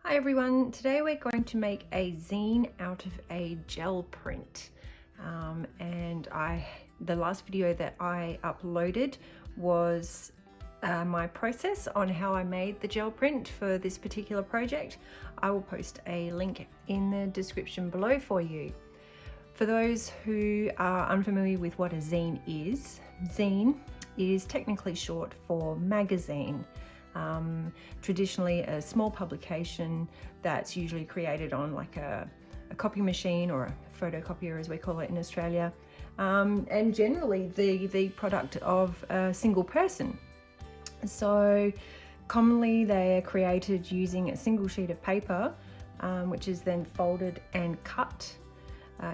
Hi everyone, today we're going to make a zine out of a gel print. The last video that I uploaded was my process on how I made the gel print for this particular project. I will post a link in the description below for you. For those who are unfamiliar with what a zine is technically short for magazine. Traditionally a small publication that's usually created on like a copy machine or a photocopier as we call it in Australia, and generally the product of a single person. So commonly they are created using a single sheet of paper, which is then folded and cut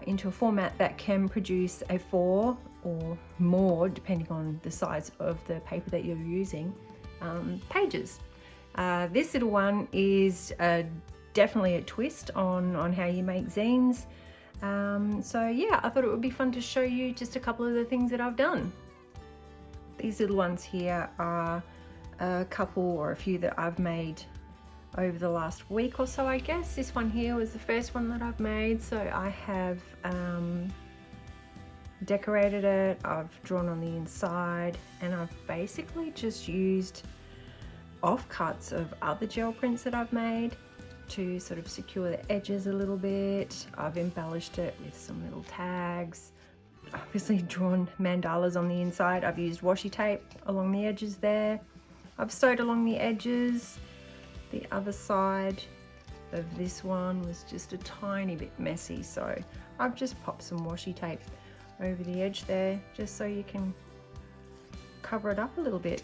into a format that can produce a 4 or more, depending on the size of the paper that you're using, pages. This little one is definitely a twist on how you make zines. So yeah, I thought it would be fun to show you just a couple of the things that I've done. These little ones here are a couple or a few that I've made over the last week or so, I guess. This one here was the first one that I've made, so I have decorated it, I've drawn on the inside, and I've basically just used offcuts of other gel prints that I've made to sort of secure the edges a little bit. I've embellished it with some little tags, obviously drawn mandalas on the inside. I've used washi tape along the edges there. I've sewed along the edges. The other side of this one was just a tiny bit messy, so I've just popped some washi tape over the edge there just so you can cover it up a little bit.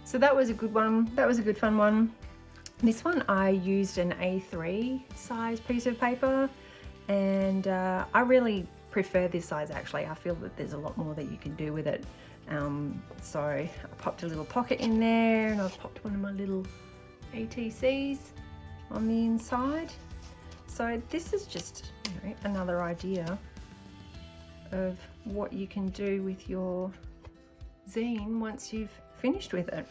So that was a good one. That was a good fun one. This one I used an A3 size piece of paper, and I really prefer this size actually. I feel that there's a lot more that you can do with it. So I popped a little pocket in there, and I've popped one of my little ATCs on the inside. So this is just, you know, another idea of what you can do with your zine once you've finished with it.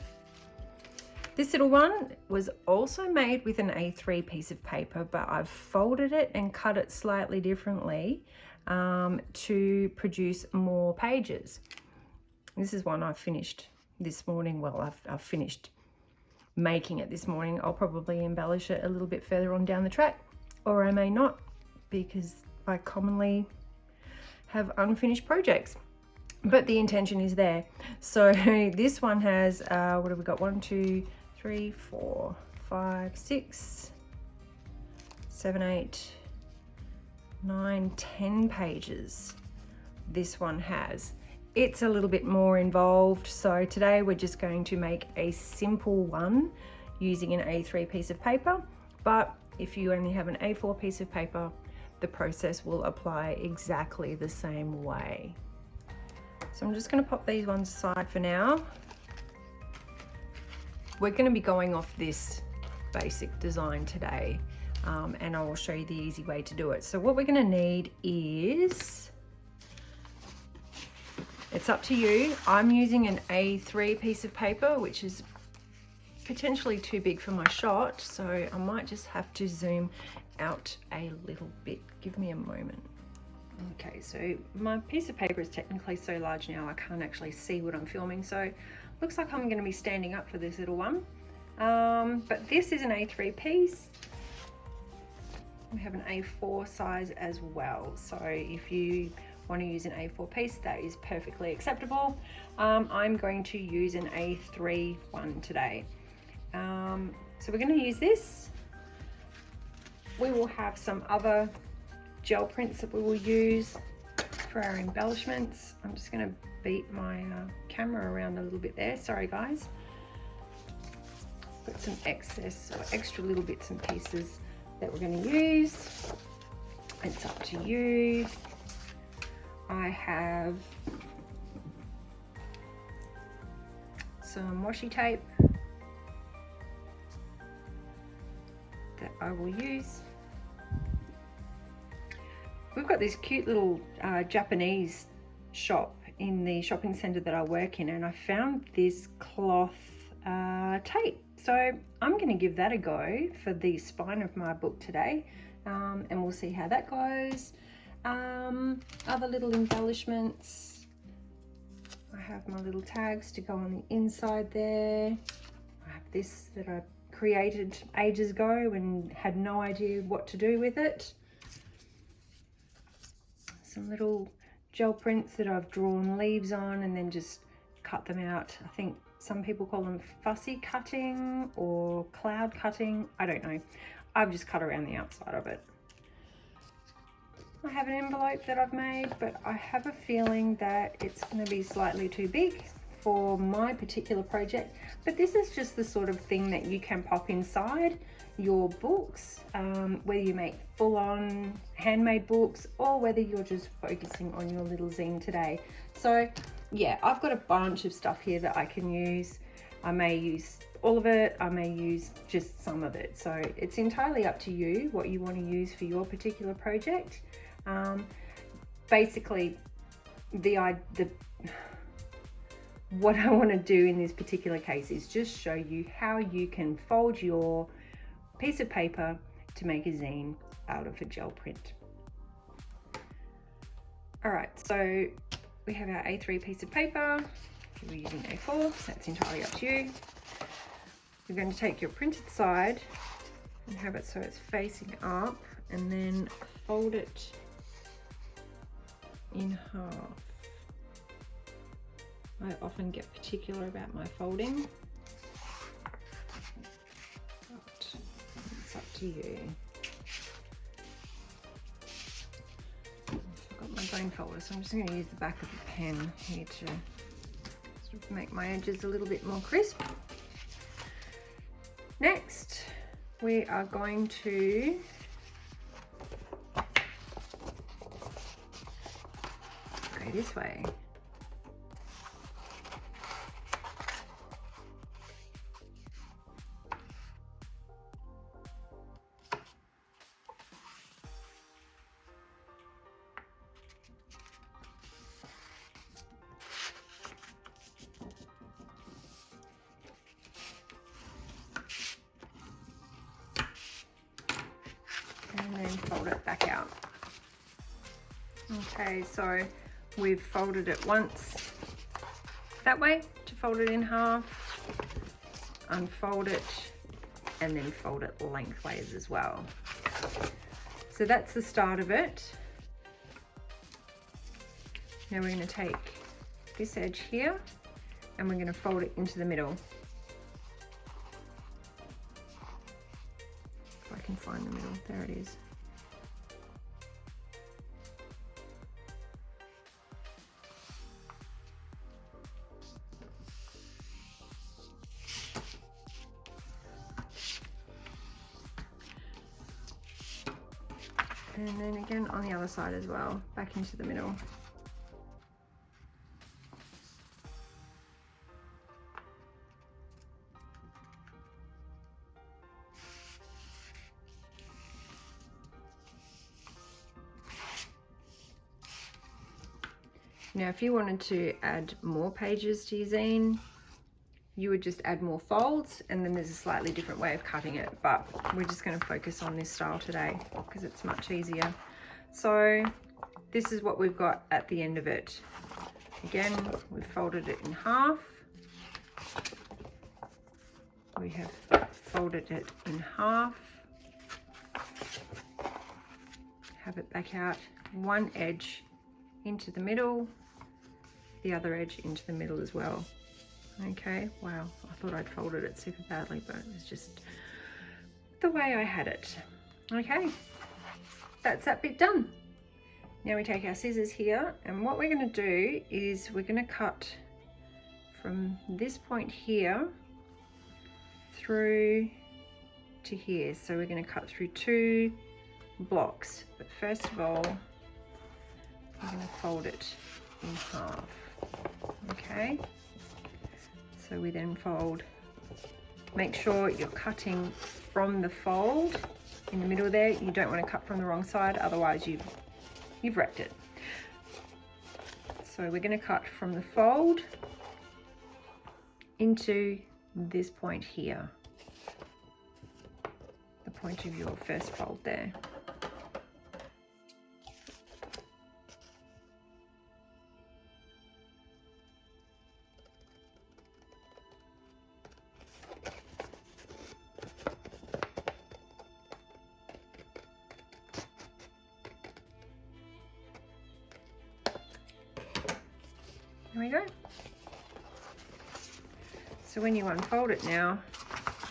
This little one was also made with an A3 piece of paper, but I've folded it and cut it slightly differently to produce more pages. This is one I finished this morning. Well, I've finished making it this morning. I'll probably embellish it a little bit further on down the track, or I may not, because I commonly have unfinished projects, but the intention is there. So this one has what have we got? 1, 2, 3, 4, 5, 6, 7, 8, 9, 10 pages. This one has. It's a little bit more involved, so today we're just going to make a simple one using an A3 piece of paper, but if you only have an A4 piece of paper, the process will apply exactly the same way. So I'm just going to pop these ones aside for now. We're going to be going off this basic design today, and I will show you the easy way to do it. So what we're going to need is, it's up to you. I'm using an A3 piece of paper, which is potentially too big for my shot, so I might just have to zoom out a little bit. Give me a moment. Okay, so my piece of paper is technically so large now I can't actually see what I'm filming, so looks like I'm going to be standing up for this little one. But this is an A3 piece. We have an A4 size as well, so if you want to use an A4 piece, that is perfectly acceptable. I'm going to use an A3 one today. So we're going to use this. We will have some other gel prints that we will use for our embellishments. I'm just going to beat my camera around a little bit there, sorry guys. Got some excess or extra little bits and pieces that we're going to use. It's up to you. I have some washi tape that I will use. We've got this cute little Japanese shop in the shopping centre that I work in, and I found this cloth tape. So I'm going to give that a go for the spine of my book today, and we'll see how that goes. Other little embellishments. I have my little tags to go on the inside there. I have this that I created ages ago and had no idea what to do with it. Some little gel prints that I've drawn leaves on and then just cut them out. I think some people call them fussy cutting or cloud cutting. I don't know. I've just cut around the outside of it. I have an envelope that I've made, but I have a feeling that it's going to be slightly too big for my particular project. But this is just the sort of thing that you can pop inside your books, whether you make full-on handmade books or whether you're just focusing on your little zine today. So yeah, I've got a bunch of stuff here that I can use. I may use all of it, I may use just some of it. So it's entirely up to you what you want to use for your particular project. Basically, what I want to do in this particular case is just show you how you can fold your piece of paper to make a zine out of a gel print. All right, so we have our A3 piece of paper. We're using A4, so that's entirely up to you. You're going to take your printed side and have it so it's facing up, and then fold it in half. I often get particular about my folding, but it's up to you. I've got my bone folder, so I'm just going to use the back of the pen here to sort of make my edges a little bit more crisp. Next, we are going to go this way. And then fold it back out. Okay, so we've folded it once that way to fold it in half, unfold it, and then fold it lengthways as well. So that's the start of it. Now we're going to take this edge here and we're going to fold it into the middle. If I can find the middle, there it is. And then again on the other side as well, back into the middle. Now, if you wanted to add more pages to your zine, you would just add more folds, and then there's a slightly different way of cutting it, but we're just going to focus on this style today because it's much easier. So this is what we've got at the end of it. Again, we've folded it in half. We have folded it in half. Have it back out, one edge into the middle, the other edge into the middle as well. Okay, wow, I thought I'd folded it super badly, but it's just the way I had it. Okay, that's that bit done. Now we take our scissors here, and what we're going to do is we're going to cut from this point here through to here. So we're going to cut through 2 blocks, but first of all we're going to fold it in half. Okay, so we then fold, make sure you're cutting from the fold in the middle there. You don't want to cut from the wrong side, otherwise you've wrecked it. So we're going to cut from the fold into this point here, the point of your first fold there. There we go. So when you unfold it now,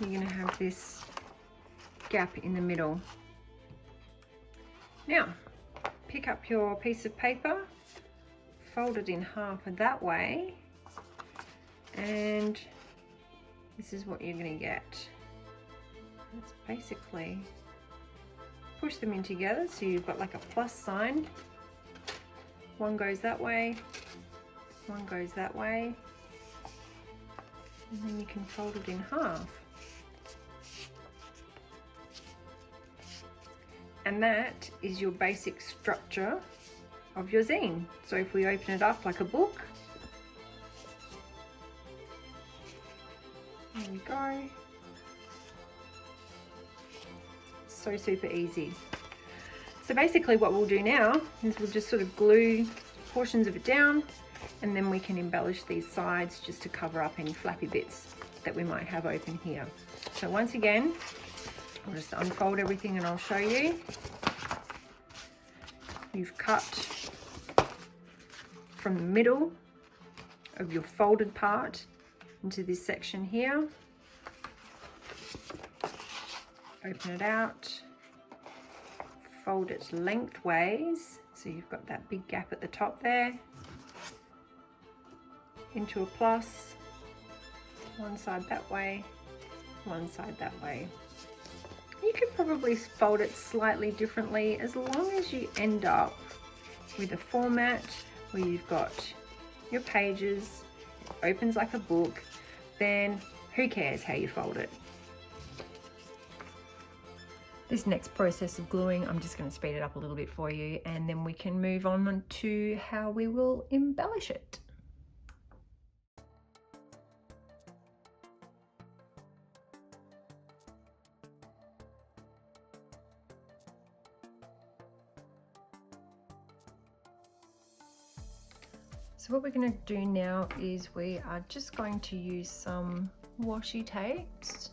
you're going to have this gap in the middle. Now, pick up your piece of paper, fold it in half that way, and this is what you're going to get. It's basically push them in together so you've got like a plus sign. One goes that way, one goes that way, and then you can fold it in half. And that is your basic structure of your zine. So if we open it up like a book, there we go. So super easy. So basically what we'll do now is we'll just sort of glue portions of it down, and then we can embellish these sides just to cover up any flappy bits that we might have open here. So once again, I'll just unfold everything and I'll show you. You've cut from the middle of your folded part into this section here. Open it out, fold it lengthways, so you've got that big gap at the top there, into a plus, one side that way, one side that way. You could probably fold it slightly differently, as long as you end up with a format where you've got your pages, it opens like a book, then who cares how you fold it. This next process of gluing, I'm just going to speed it up a little bit for you, and then we can move on to how we will embellish it. So what we're going to do now is we are just going to use some washi tapes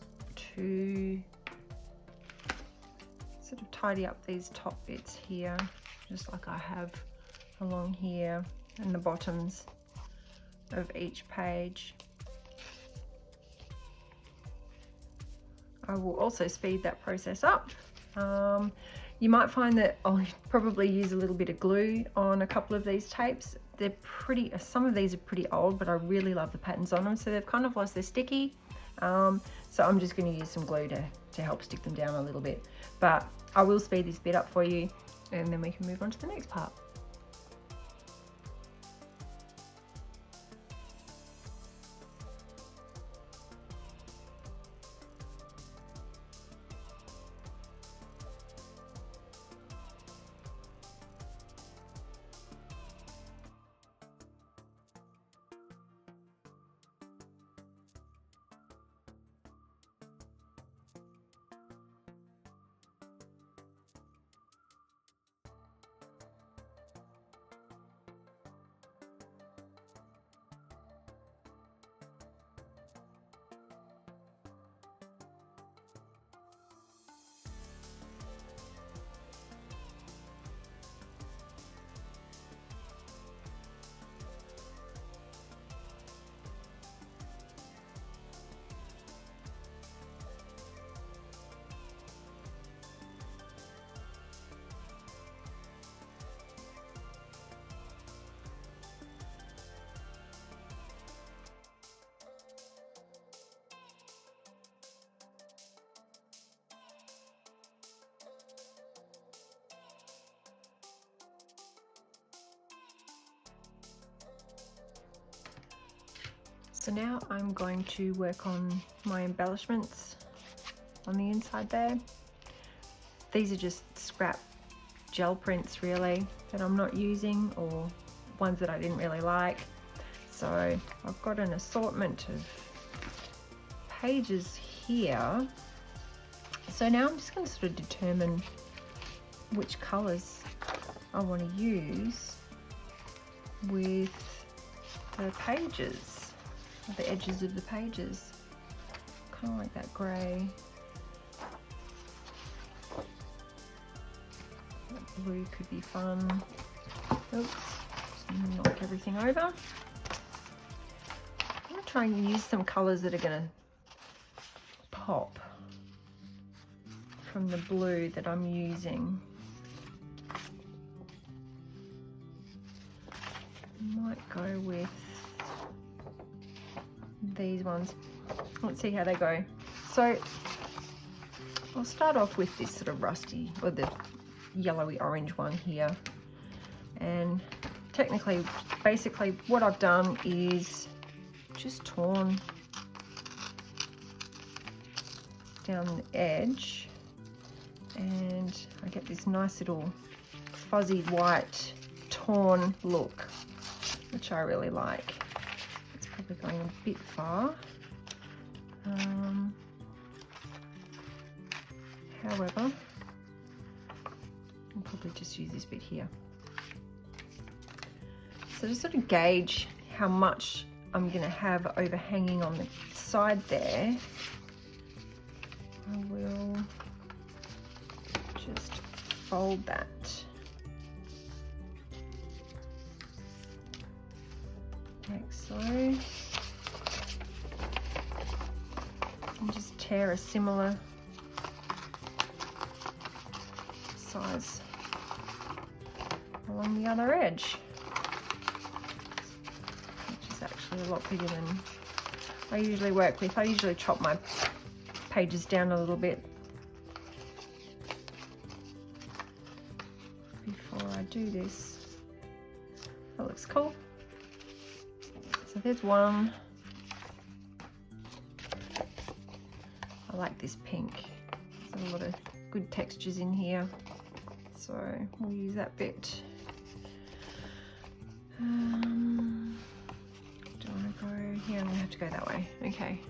to sort of tidy up these top bits here, just like I have along here, and the bottoms of each page. I will also speed that process up. You might find that I'll probably use a little bit of glue on a couple of these tapes. They're pretty, some of these are pretty old, but I really love the patterns on them, so they've kind of lost their sticky. So I'm just going to use some glue to help stick them down a little bit. But I will speed this bit up for you, and then we can move on to the next part. So now I'm going to work on my embellishments on the inside there. These are just scrap gel prints really that I'm not using, or ones that I didn't really like. So I've got an assortment of pages here. So now I'm just going to sort of determine which colours I want to use with the pages, the edges of the pages. Kind of like that grey. That blue could be fun. Oops, just knock everything over. I'm going to try and use some colours that are going to pop from the blue that I'm using. Might go with these ones. Let's see how they go. So I'll start off with this sort of rusty, or the yellowy orange one here. And technically, basically what I've done is just torn down the edge, and I get this nice little fuzzy white torn look, which I really like. It's probably going a bit far. However, I'll probably just use this bit here. So to sort of gauge how much I'm going to have overhanging on the side there, I will just fold that. Like so. And just tear a similar size along the other edge, which is actually a lot bigger than I usually work with. I usually chop my pages down a little bit before I do this. That looks cool. So there's one. I like this pink. There's a lot of good textures in here, so we'll use that bit. Do I want to go here? I'm going to have to go that way. Okay.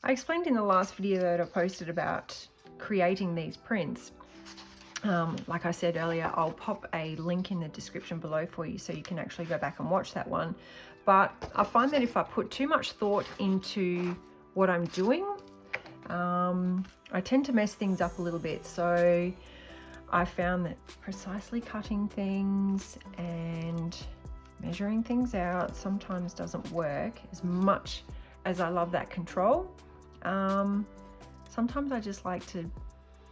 I explained in the last video that I posted about creating these prints. Like I said earlier, I'll pop a link in the description below for you so you can actually go back and watch that one. But I find that if I put too much thought into what I'm doing, I tend to mess things up a little bit. So I found that precisely cutting things and measuring things out sometimes doesn't work as much as I love that control. Sometimes I just like to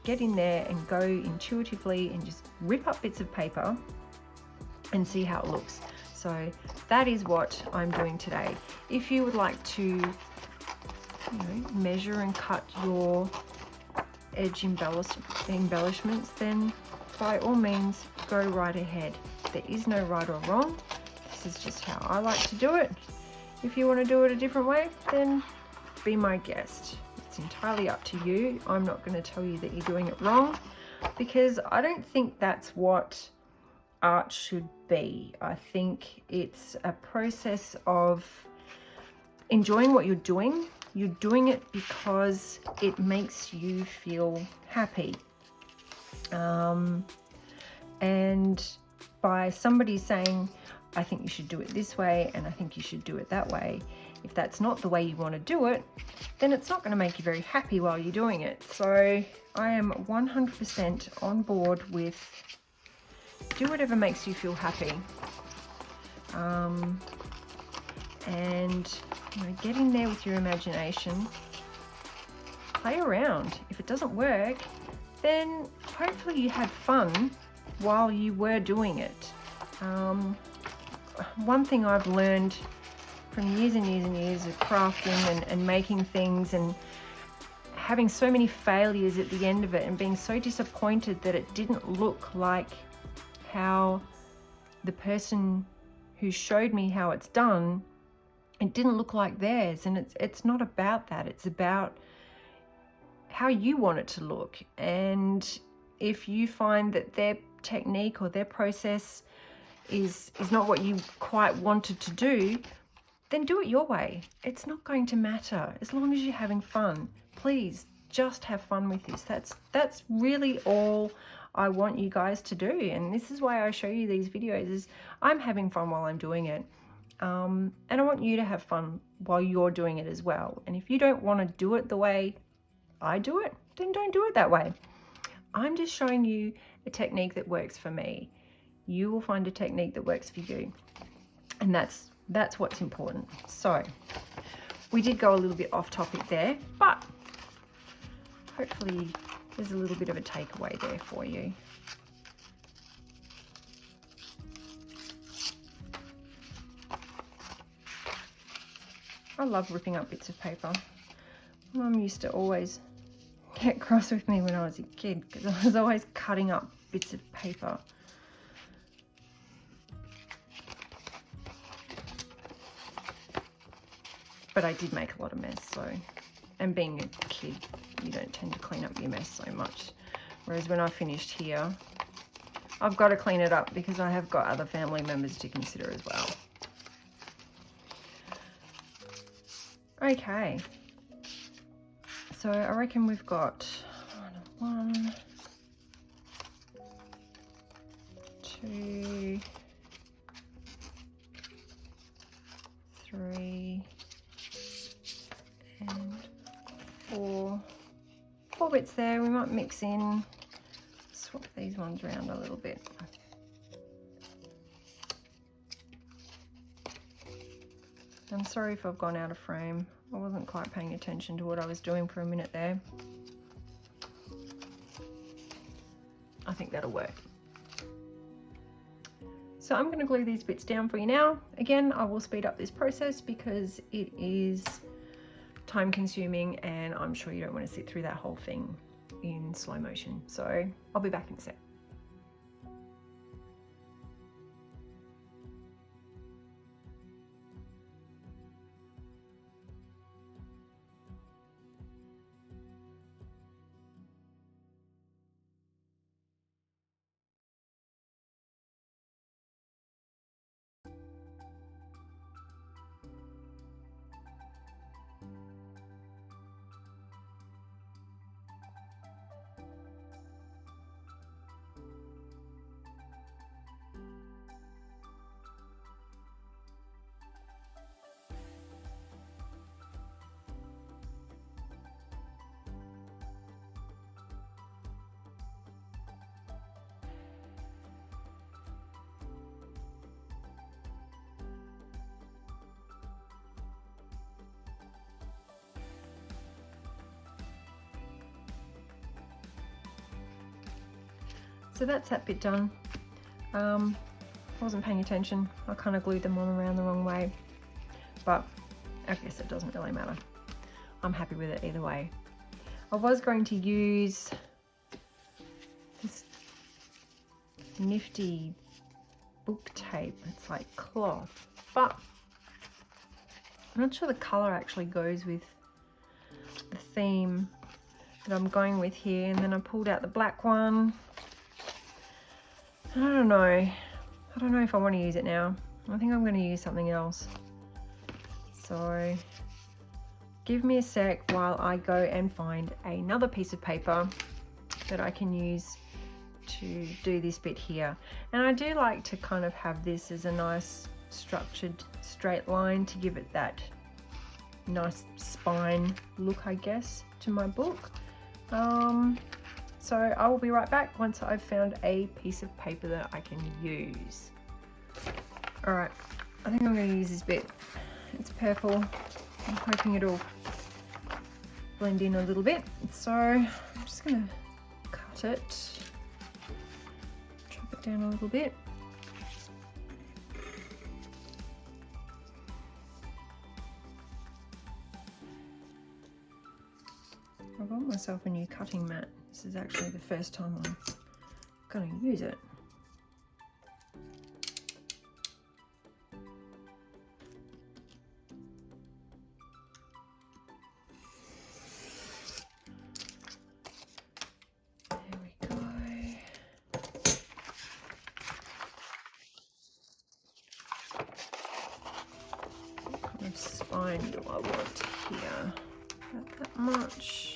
get in there and go intuitively and just rip up bits of paper and see how it looks. So that is what I'm doing today. If you would like to measure and cut your edge embellishments, then by all means go right ahead. There is no right or wrong. This is just how I like to do it. If you want to do it a different way, then be my guest. It's entirely up to you. I'm not going to tell you that you're doing it wrong, because I don't think that's what art should be. I think it's a process of enjoying what you're doing. You're doing it because it makes you feel happy. And by somebody saying, I think you should do it this way and I think you should do it that way, if that's not the way you want to do it, then it's not going to make you very happy while you're doing it. So I am 100% on board with do whatever makes you feel happy. And get in there with your imagination, play around. If it doesn't work, then hopefully you had fun while you were doing it. One thing I've learned from years and years and years of crafting and making things and having so many failures at the end of it and being so disappointed that it didn't look like how the person who showed me how it's done, it didn't look like theirs. And it's not about that. It's about how you want it to look. And if you find that their technique or their process is not what you quite wanted to do, then do it your way. It's not going to matter as long as you're having fun. Please just have fun with this. That's really all I want you guys to do. And this is why I show you these videos, is I'm having fun while I'm doing it. And I want you to have fun while you're doing it as well. And if you don't want to do it the way I do it, then don't do it that way. I'm just showing you a technique that works for me. You will find a technique that works for you. And that's what's important. So we did go a little bit off topic there, but hopefully there's a little bit of a takeaway there for you. I love ripping up bits of paper. Mum used to always get cross with me when I was a kid because I was always cutting up bits of paper. But I did make a lot of mess, so, and being a kid, you don't tend to clean up your mess so much. Whereas when I finished here, I've got to clean it up because I have got other family members to consider as well. Okay, so I reckon we've got 1, 2, 3, and 4 bits there. We might mix in, swap these ones around a little bit. I'm sorry if I've gone out of frame. I wasn't quite paying attention to what I was doing for a minute there. I think that'll work. So I'm going to glue these bits down for you now. Again, I will speed up this process because it is time consuming and I'm sure you don't want to sit through that whole thing in slow motion. So I'll be back in a sec. So that's that bit done. I wasn't paying attention. I kind of glued them on around the wrong way, but I guess it doesn't really matter. I'm happy with it either way. I was going to use this nifty book tape. It's like cloth, but I'm not sure the color actually goes with the theme that I'm going with here. And then I pulled out the black one. I don't know. I don't know if I want to use it now. I think I'm going to use something else. So give me a sec while I go and find another piece of paper that I can use to do this bit here. And I do like to kind of have this as a nice structured straight line to give it that nice spine look, I guess, to my book. So I will be right back once I've found a piece of paper that I can use. All right, I think I'm going to use this bit. It's purple. I'm hoping it'll blend in a little bit. So I'm just going to cut it, chop it down a little bit. I bought myself a new cutting mat. This is actually the first time I'm going to use it. There we go. What kind of spine do I want here? Not that much.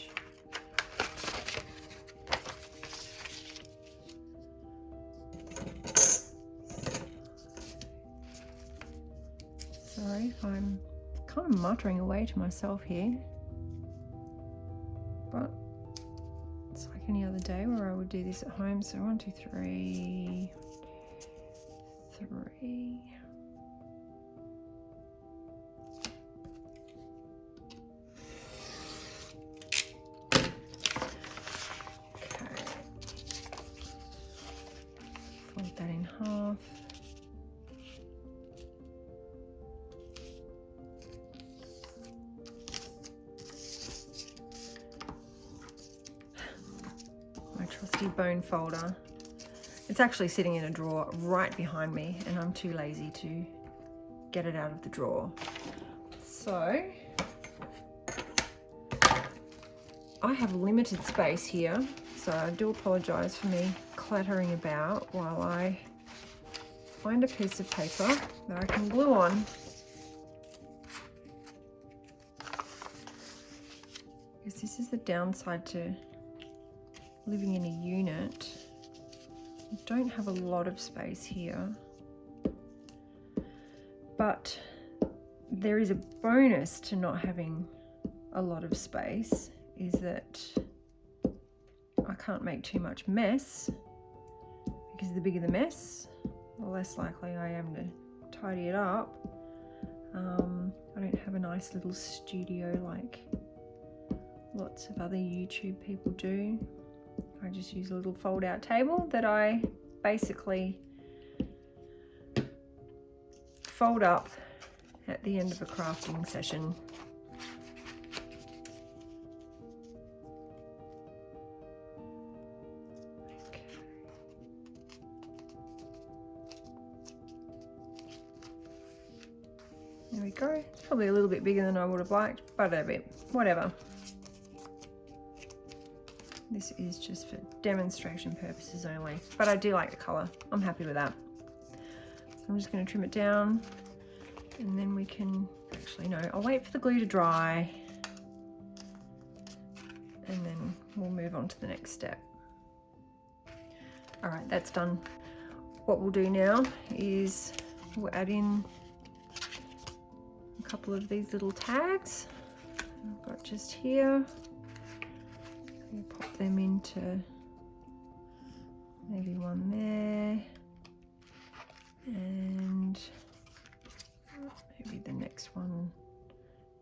Sorry if I'm kind of muttering away to myself here, but it's like any other day where I would do this at home. So 1, 2, 3, 3. Okay, fold that in half. Trusty bone folder. It's actually sitting in a drawer right behind me and I'm too lazy to get it out of the drawer. So I have limited space here, so I do apologize for me clattering about while I find a piece of paper that I can glue on. Because this is the downside to living in a unit. I don't have a lot of space here, but there is a bonus to not having a lot of space, is that I can't make too much mess, because the bigger the mess, the less likely I am to tidy it up. I don't have a nice little studio like lots of other YouTube people do. I just use a little fold out table that I basically fold up at the end of a crafting session. Okay. There we go. It's probably a little bit bigger than I would have liked, but a bit, whatever. This is just for demonstration purposes only, but I do like the colour. I'm happy with that. So I'm just going to trim it down, and then we can, actually no, I'll wait for the glue to dry, and then we'll move on to the next step. All right, that's done. What we'll do now is we'll add in a couple of these little tags I've got just here. We'll pop them into maybe one there, and maybe the next one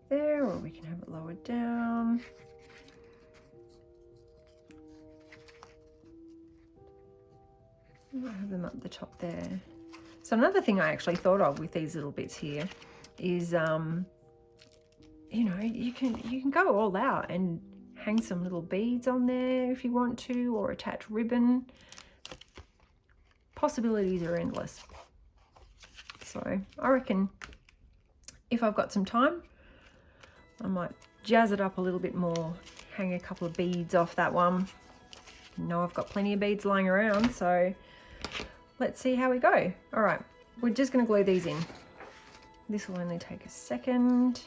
there, or we can have it lowered down. I'll have them up the top there. So another thing I actually thought of with these little bits here is, you know, you can go all out and hang some little beads on there if you want to, or attach ribbon. Possibilities are endless. So I reckon if I've got some time, I might jazz it up a little bit more, hang a couple of beads off that one. I know I've got plenty of beads lying around, so let's see how we go. All right, we're just going to glue these in. This will only take a second.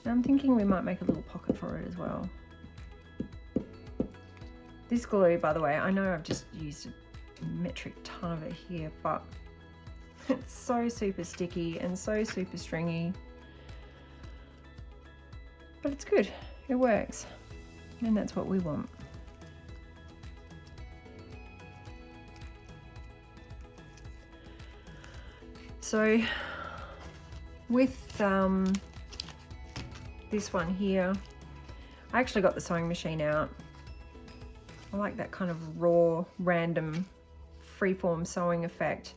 I'm thinking we might make a little pocket for it as well. This glue, by the way, I know I've just used a metric ton of it here, but it's so super sticky and so super stringy. But it's good, it works, and that's what we want. So with this one here, I actually got the sewing machine out. I like that kind of raw, random, freeform sewing effect.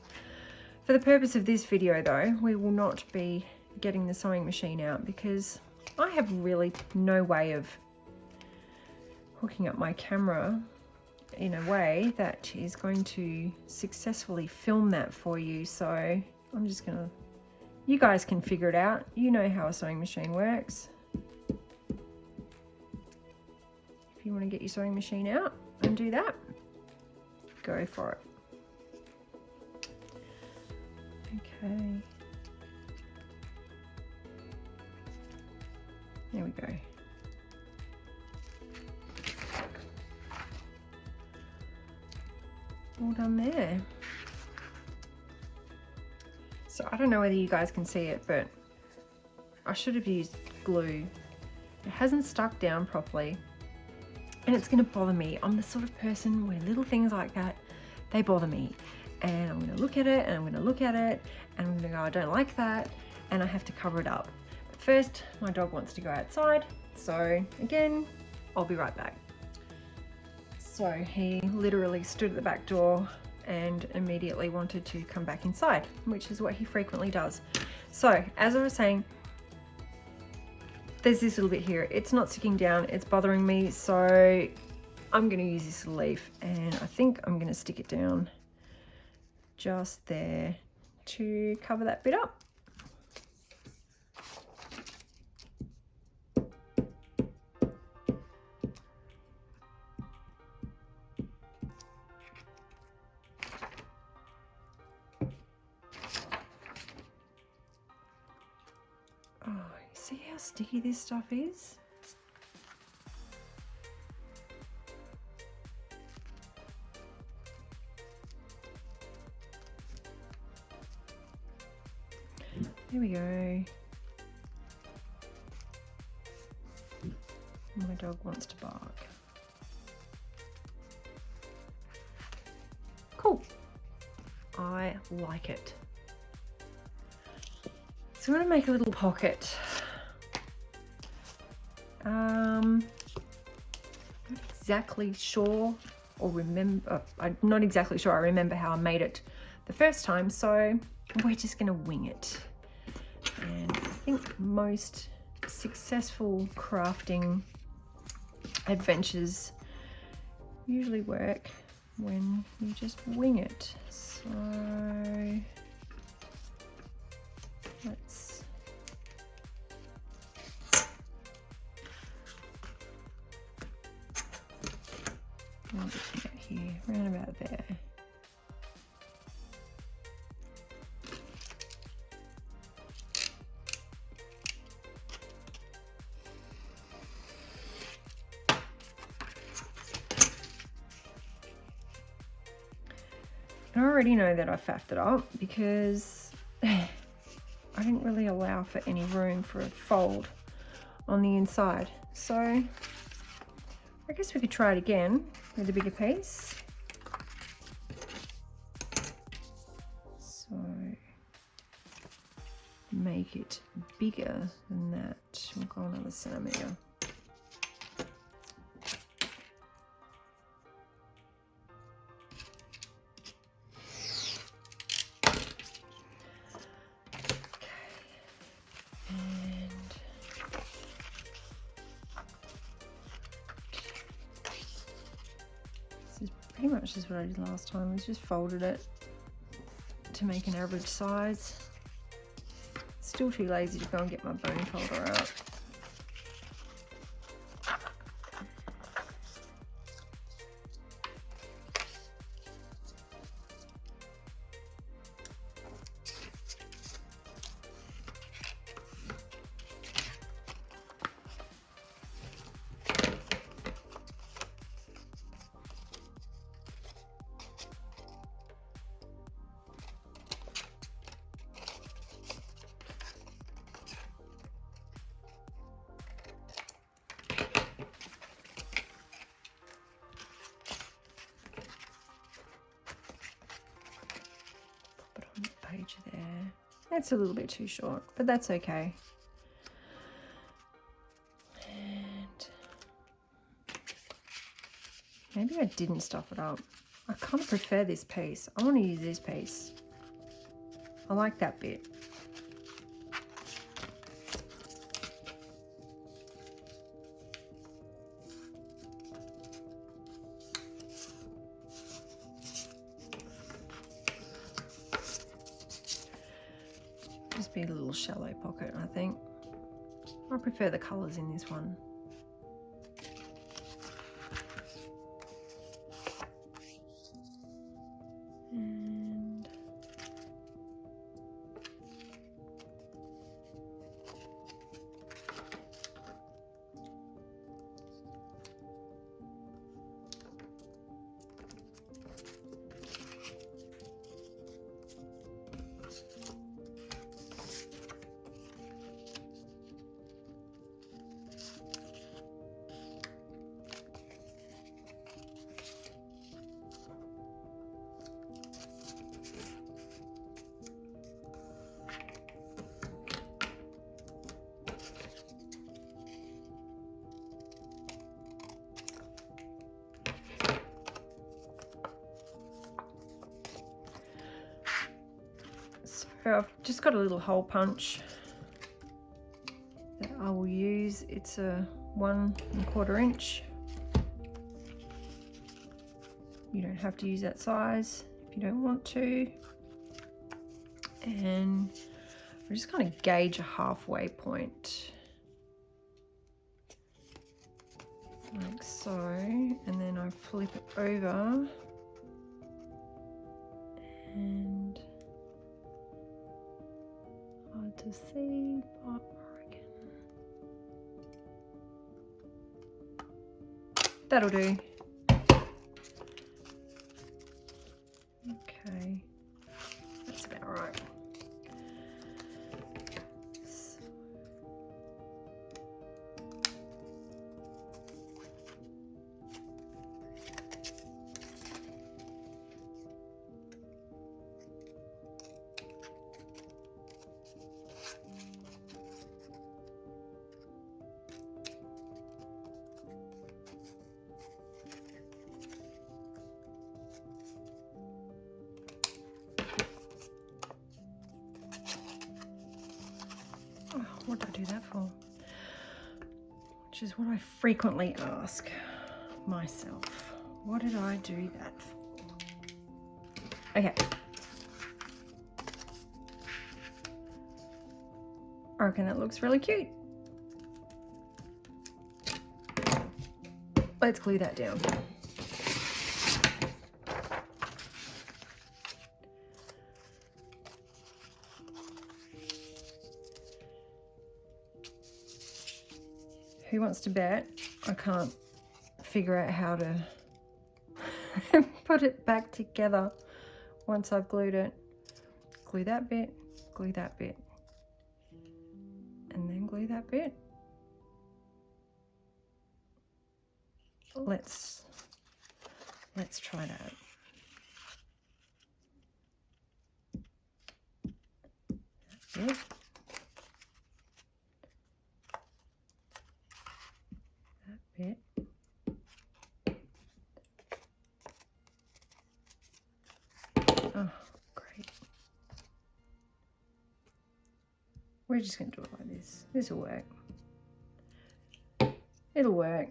For the purpose of this video though, we will not be getting the sewing machine out because I have really no way of hooking up my camera in a way that is going to successfully film that for you. So I'm just gonna, you guys can figure it out. You know how a sewing machine works. If you want to get your sewing machine out and do that, go for it. Okay. There we go. All done there. So I don't know whether you guys can see it, but I should have used glue. It hasn't stuck down properly, and it's going to bother me. I'm the sort of person where little things like that, they bother me. And I'm going to look at it, and I'm going to look at it, and I'm going to go, I don't like that, and I have to cover it up. But first, my dog wants to go outside, so again, I'll be right back. So he literally stood at the back door and immediately wanted to come back inside, which is what he frequently does. So as I was saying, there's this little bit here. It's not sticking down, it's bothering me, so I'm going to use this leaf, and I think I'm going to stick it down just there to cover that bit up. Oh, see how sticky this stuff is? There we go. My dog wants to bark. Cool. I like it. So I'm going to make a little pocket. Not exactly sure or remember, I'm not exactly sure I remember how I made it the first time, so we're just going to wing it. And I think most successful crafting adventures usually work when you just wing it. So let's here, around about there. I already know that I faffed it up because I didn't really allow for any room for a fold on the inside. So I guess we could try it again with a bigger piece. So make it bigger than that. We'll go another centimetre. Pretty much just what I did last time, was just folded it to make an average size. Still too lazy to go and get my bone folder out. There. That's a little bit too short, but that's okay. And maybe I didn't stuff it up. I kind of prefer this piece. I want to use this piece. I like that bit. just be a little shallow pocket, I think. I prefer the colours in this one. And so I've just got a little hole punch that I will use. It's a 1 1/4 inch. You don't have to use that size if you don't want to. And we're just going to gauge a halfway point. Like so. And then I flip it over. And hard to see, but I reckon that'll do. Okay, that's about right. What did I do that for? Which is what I frequently ask myself. What did I do that for? Okay. I reckon that looks really cute. Let's glue that down. Who wants to bet I can't figure out how to put it back together once I've glued it? Glue that bit, and then glue that bit. Let's try that. That bit. Bit. Oh, great. We're just going to do it like this. This will work. It'll work.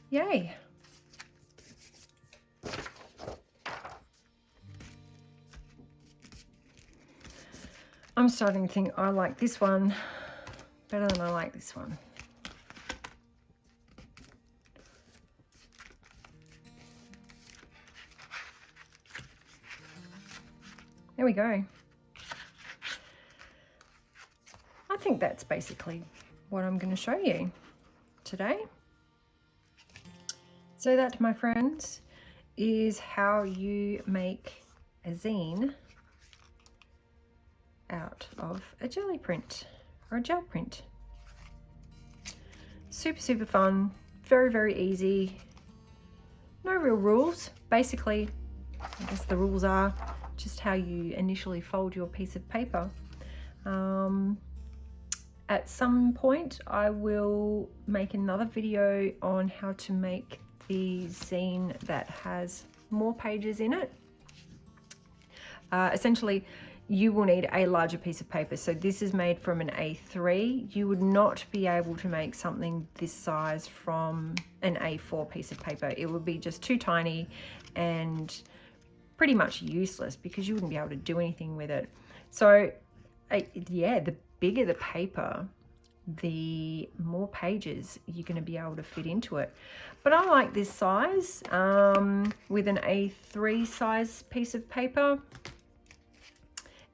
Yay. I'm starting to think I like this one better than I like this one. There we go. I think that's basically what I'm going to show you today. So that, my friends, is how you make a zine out of a jelly print or a gel print. Super fun, very easy. No real rules. Basically, I guess the rules are just how you initially fold your piece of paper. At some point I will make another video on how to make the zine that has more pages in it. Essentially, you will need a larger piece of paper. So this is made from an A3. You would not be able to make something this size from an A4 piece of paper. It would be just too tiny and pretty much useless because you wouldn't be able to do anything with it. So yeah, the bigger the paper, the more pages you're going to be able to fit into it. But I like this size with an A3 size piece of paper.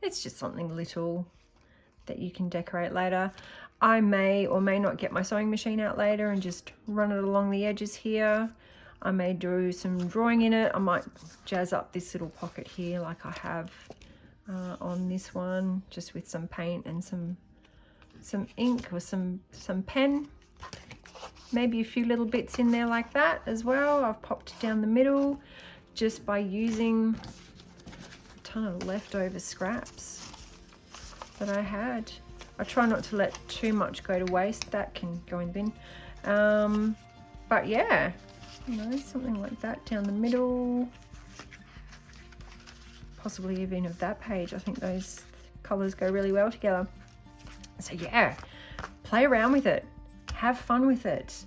It's just something little that you can decorate later. I may or may not get my sewing machine out later and just run it along the edges here. I may do some drawing in it. I might jazz up this little pocket here like I have on this one, just with some paint and some ink or some pen. Maybe a few little bits in there like that as well. I've popped down the middle just by using a ton of leftover scraps that I had. I try not to let too much go to waste. That can go in the bin. But yeah, you know, something like that down the middle. Possibly even of that page. I think those colors go really well together. So yeah, play around with it. Have fun with it.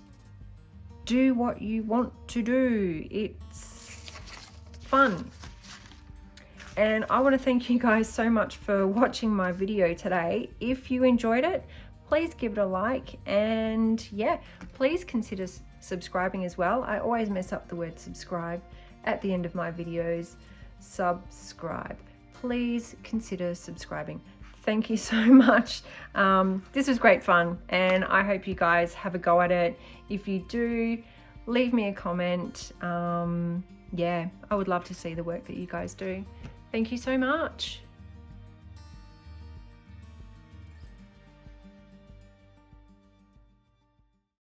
Do what you want to do. It's fun. And I want to thank you guys so much for watching my video today. If you enjoyed it, please give it a like, and yeah, please consider subscribing as well. I always mess up the word subscribe at the end of my videos. Subscribe. Please consider subscribing. Thank you so much. This was great fun, and I hope you guys have a go at it. If you do, leave me a comment. Yeah, I would love to see the work that you guys do. Thank you so much.